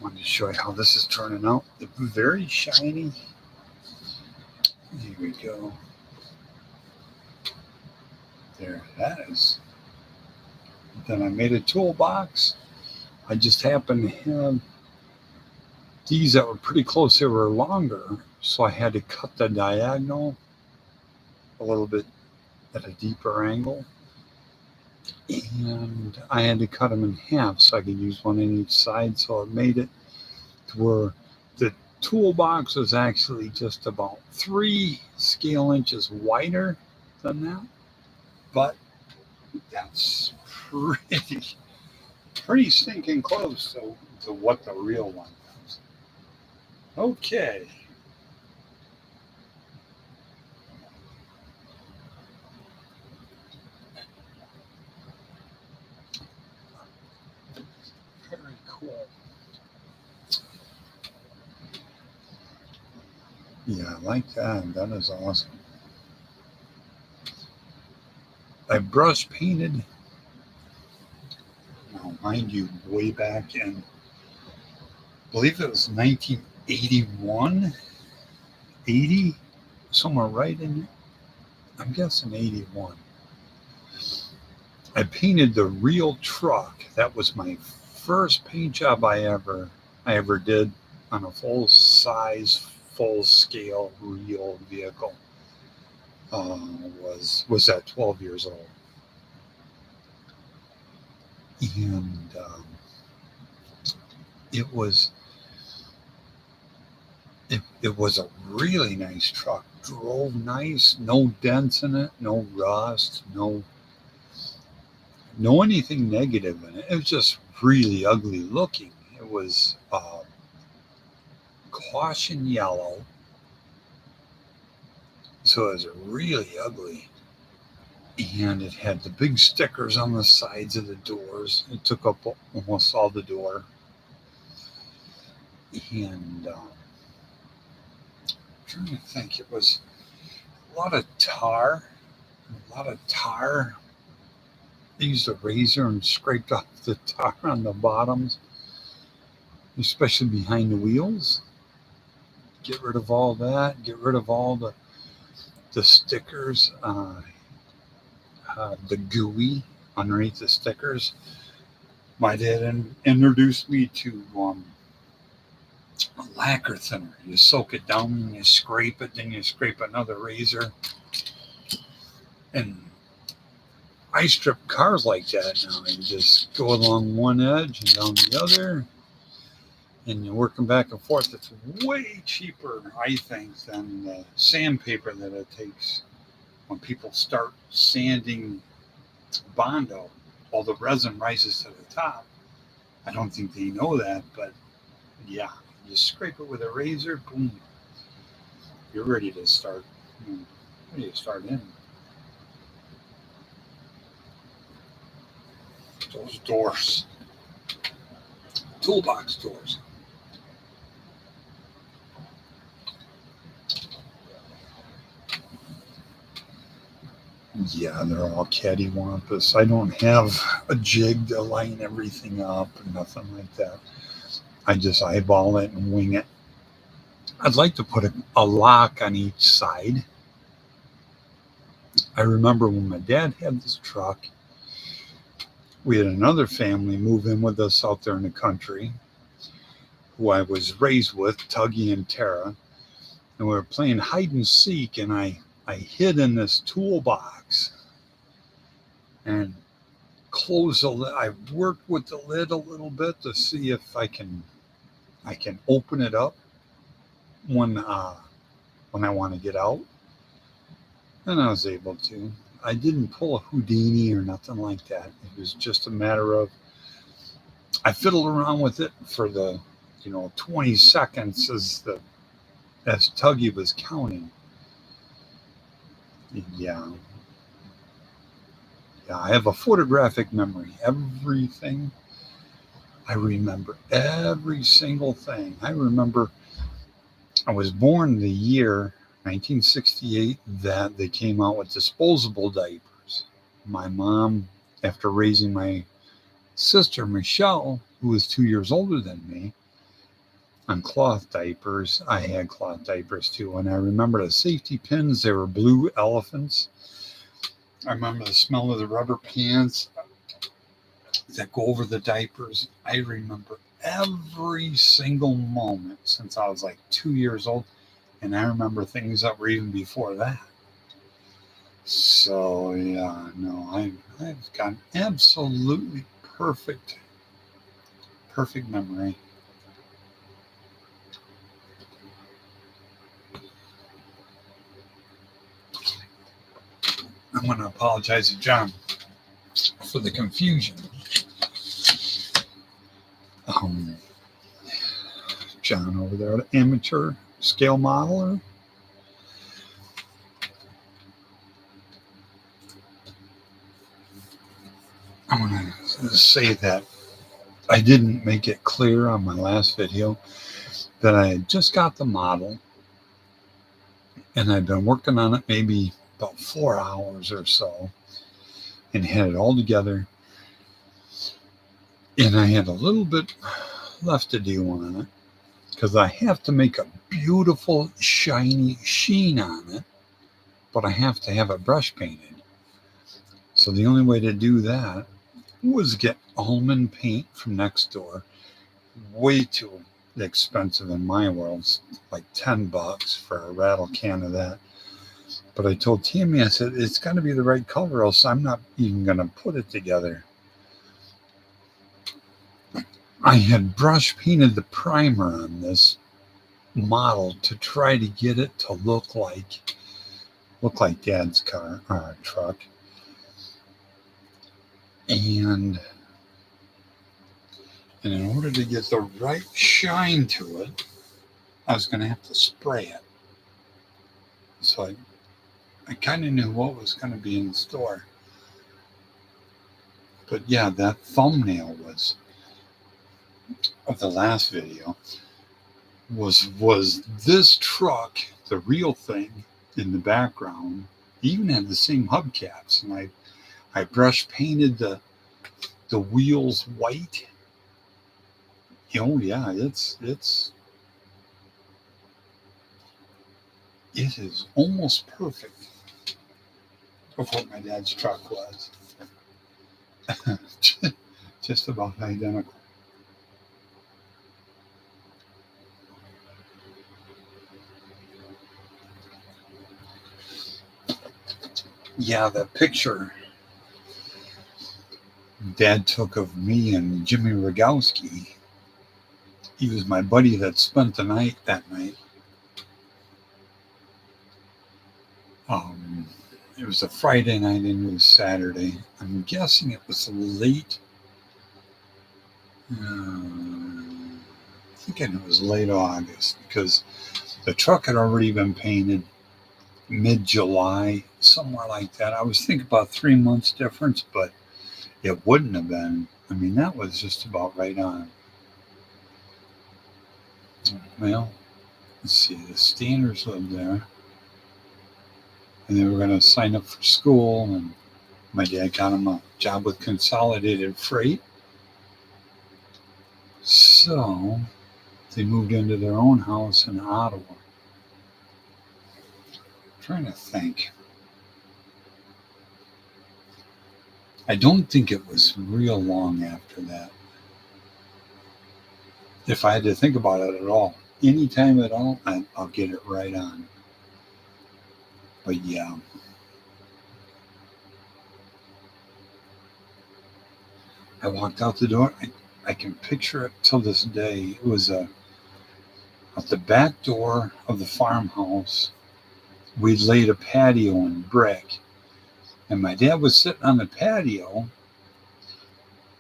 wanted to show you how this is turning out. It's very shiny. Here we go. There, that is. Then I made a toolbox. I just happened to have these that were pretty close. They were longer, so I had to cut the diagonal a little bit at a deeper angle. And I had to cut them in half so I could use one on each side. So it made it to where the toolbox was actually just about 3 scale inches wider than that. But that's pretty stinking close to what the real one is. Okay. Very cool. Yeah, I like that. That is awesome. I brush painted, now mind you, way back in, I believe it was 1981, 80, somewhere right in there. I'm guessing 81. I painted the real truck. That was my first paint job I ever did on a full size, full scale real vehicle. Was at 12 years old, and it was a really nice truck. Drove nice, no dents in it, no rust, no anything negative in it. It was just really ugly looking. It was caution yellow. So it was really ugly. And it had the big stickers on the sides of the doors. It took up almost all the door. And I'm trying to think, it was a lot of tar. They used a razor and scraped off the tar on the bottoms, especially behind the wheels. Get rid of all that. Get rid of all the stickers, the gooey underneath the stickers. My dad introduced me to a lacquer thinner. You soak it down and you scrape it, then you scrape another razor. And I strip cars like that now. You just go along one edge and down the other, and you're working back and forth. It's way cheaper, I think, than the sandpaper that it takes when people start sanding Bondo. All the resin rises to the top. I don't think they know that, but yeah, you scrape it with a razor, boom, you're ready to start. Ready to start in. Those doors, toolbox doors. Yeah, they're all cattywampus. I don't have a jig to line everything up or nothing like that. I just eyeball it and wing it. I'd like to put a lock on each side. I remember when my dad had this truck, we had another family move in with us out there in the country, who I was raised with, Tuggy and Tara, and we were playing hide and seek, and I hid in this toolbox and closed the lid. I worked with the lid a little bit to see if I can open it up when I want to get out, and I was able to. I didn't pull a Houdini or nothing like that. It was just a matter of, I fiddled around with it for the 20 seconds as Tuggy was counting. Yeah, I have a photographic memory. Everything. I remember every single thing. I remember I was born the year 1968 that they came out with disposable diapers. My mom, after raising my sister, Michelle, who was 2 years older than me, on cloth diapers. I had cloth diapers too, and I remember the safety pins. They were blue elephants. I remember the smell of the rubber pants that go over the diapers. I remember every single moment since I was like 2 years old, and I remember things that were even before that. So yeah, no, I've got absolutely perfect memory. I want to apologize to John for the confusion. Um, John over there, the amateur scale modeler. I want to say that I didn't make it clear on my last video that I had just got the model and I'd been working on it maybe about 4 hours or so and had it all together. And I had a little bit left to do on it because I have to make a beautiful shiny sheen on it, but I have to have it brush painted. So the only way to do that was get almond paint from next door. Way too expensive in my world. It's like $10 for a rattle can of that. But I told Tammy, I said, it's got to be the right color, else I'm not even going to put it together. I had brush painted the primer on this model to try to get it to look like Dad's car or truck. And in order to get the right shine to it, I was going to have to spray it. So I kind of knew what was going to be in store. But yeah, that thumbnail was of the last video was this truck, the real thing in the background, even had the same hubcaps, and I brush painted the wheels white. Oh yeah, it is almost perfect of what my dad's truck was. Just about identical. Yeah, the picture Dad took of me and Jimmy Rogowski. He was my buddy that spent the night that night. It was a Friday night and it was Saturday. I'm guessing it was late. Thinking it was late August because the truck had already been painted mid-July, somewhere like that. I was thinking about 3 months difference, but it wouldn't have been. I mean, that was just about right on. Well, let's see. The Stanners lived there, and they were going to sign up for school, and my dad got them a job with Consolidated Freight. So they moved into their own house in Ottawa. I'm trying to think. I don't think it was real long after that. If I had to think about it at all, anytime at all, I'll get it right on. But yeah. I walked out the door. I can picture it till this day. It was at the back door of the farmhouse. We'd laid a patio in brick. And my dad was sitting on the patio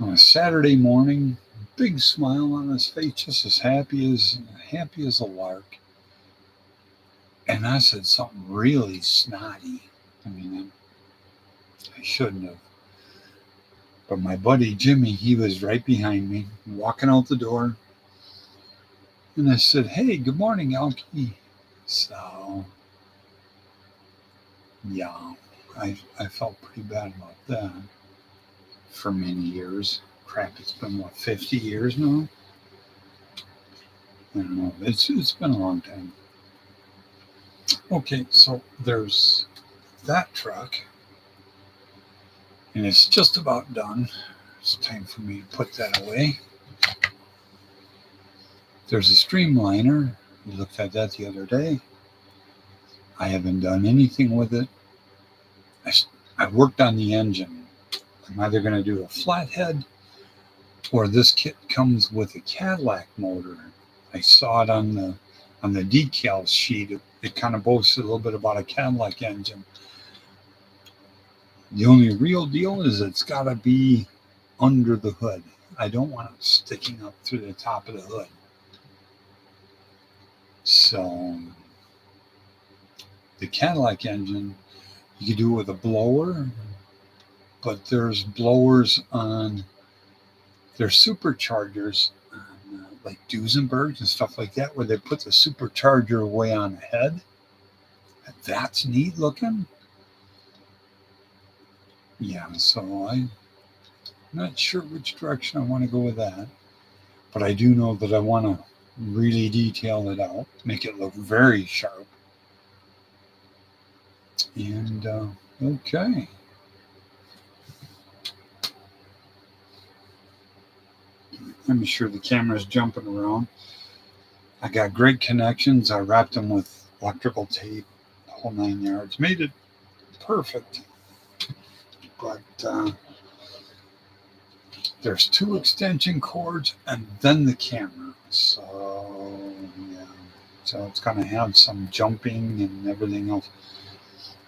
on a Saturday morning, big smile on his face, just as happy as a lark. And I said something really snotty. I mean, I shouldn't have. But my buddy Jimmy, he was right behind me, walking out the door. And I said, "Hey, good morning, Elkie." So, yeah, I felt pretty bad about that for many years. Crap, it's been, 50 years now? I don't know. It's been a long time. Okay, so there's that truck, and it's just about done. It's time for me to put that away. There's a streamliner. We looked at that the other day. I haven't done anything with it. I worked on the engine. I'm either going to do a flathead or this kit comes with a Cadillac motor. I saw it on the decal sheet. It kind of boasts a little bit about a Cadillac engine. The only real deal is it's got to be under the hood. I don't want it sticking up through the top of the hood. So the Cadillac engine, you can do it with a blower, but there's blowers on, there's superchargers on like Duesenbergs and stuff like that, where they put the supercharger way on the head. That's neat looking. Yeah, so I'm not sure which direction I want to go with that, but I do know that I want to really detail it out, make it look very sharp. And okay. I'm sure the camera's jumping around. I got great connections. I wrapped them with electrical tape, the whole 9 yards. Made it perfect. But there's 2 extension cords and then the camera. So, yeah. So it's going to have some jumping and everything else.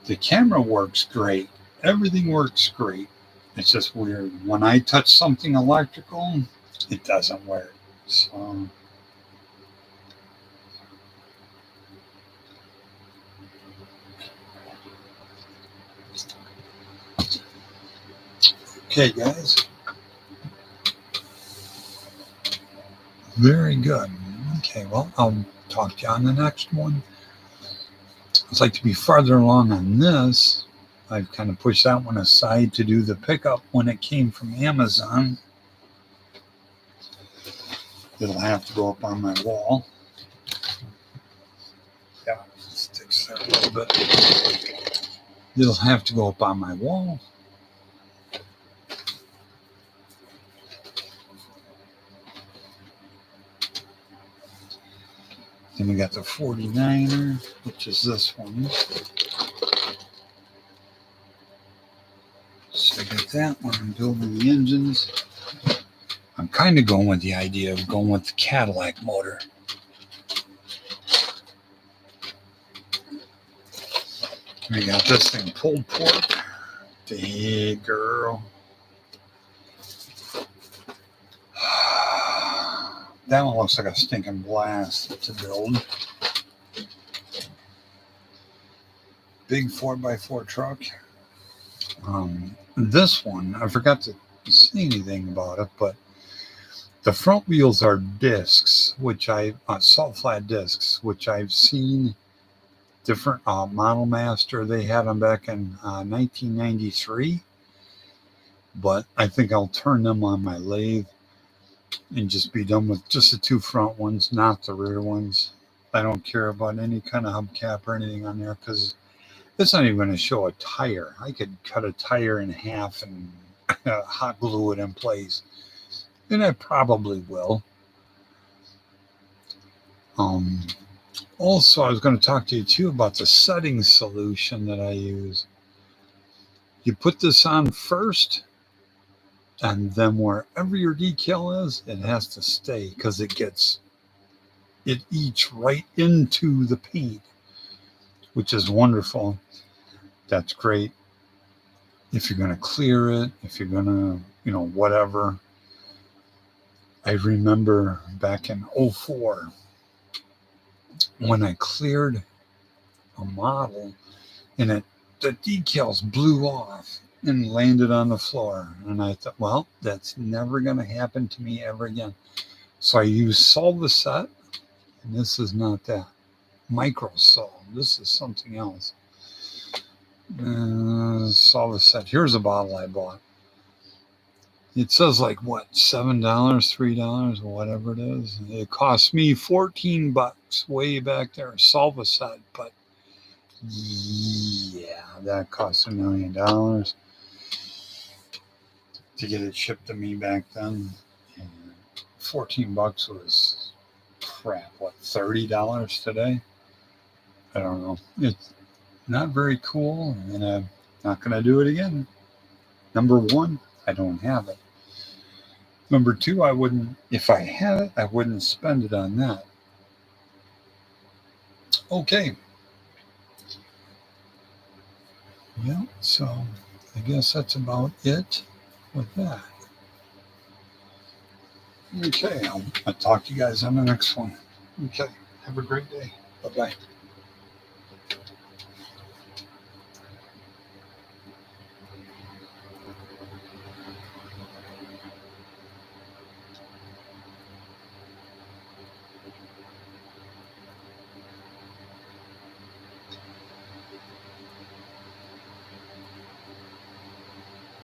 The camera works great. Everything works great. It's just weird. When I touch something electrical, it doesn't work. So, okay, guys. Very good. Okay, well, I'll talk to you on the next one. I'd like to be farther along on this. I've kind of pushed that one aside to do the pickup when it came from Amazon. It'll have to go up on my wall. Yeah, it sticks there a little bit. It'll have to go up on my wall. Then we got the 49er, which is this one. So I got that one. I'm building the engines. I'm kind of going with the idea of going with the Cadillac motor. We got this thing pulled pork. Hey, girl. That one looks like a stinking blast to build. Big 4x4 truck. This one, I forgot to say anything about it, but the front wheels are discs, which salt flat discs, which I've seen different Model Master. They had them back in 1993, but I think I'll turn them on my lathe and just be done with just the 2 front ones, not the rear ones. I don't care about any kind of hubcap or anything on there because it's not even going to show a tire. I could cut a tire in half and hot glue it in place. And I probably will. Also, I was going to talk to you too about the setting solution that I use. You put this on first, and then wherever your decal is, it has to stay because it eats right into the paint, which is wonderful. That's great. If you're going to clear it, if you're going to, whatever. I remember back in 2004 when I cleared a model and the decals blew off and landed on the floor. And I thought, well, that's never going to happen to me ever again. So I used Solvacet, and this is not that. Microsol. This is something else. Solvacet. Here's a bottle I bought. It says like what, $7, $3, or whatever it is. It cost me $14 way back there, salva set, but yeah, that cost $1 million to get it shipped to me back then. And $14 was crap. What, $30 today? I don't know. It's not very cool, and I'm not going to do it again. Number one, I don't have it. Number two, I wouldn't, if I had it, I wouldn't spend it on that. Okay. Yeah, so I guess that's about it with that. Okay, I'll talk to you guys on the next one. Okay, have a great day. Bye bye.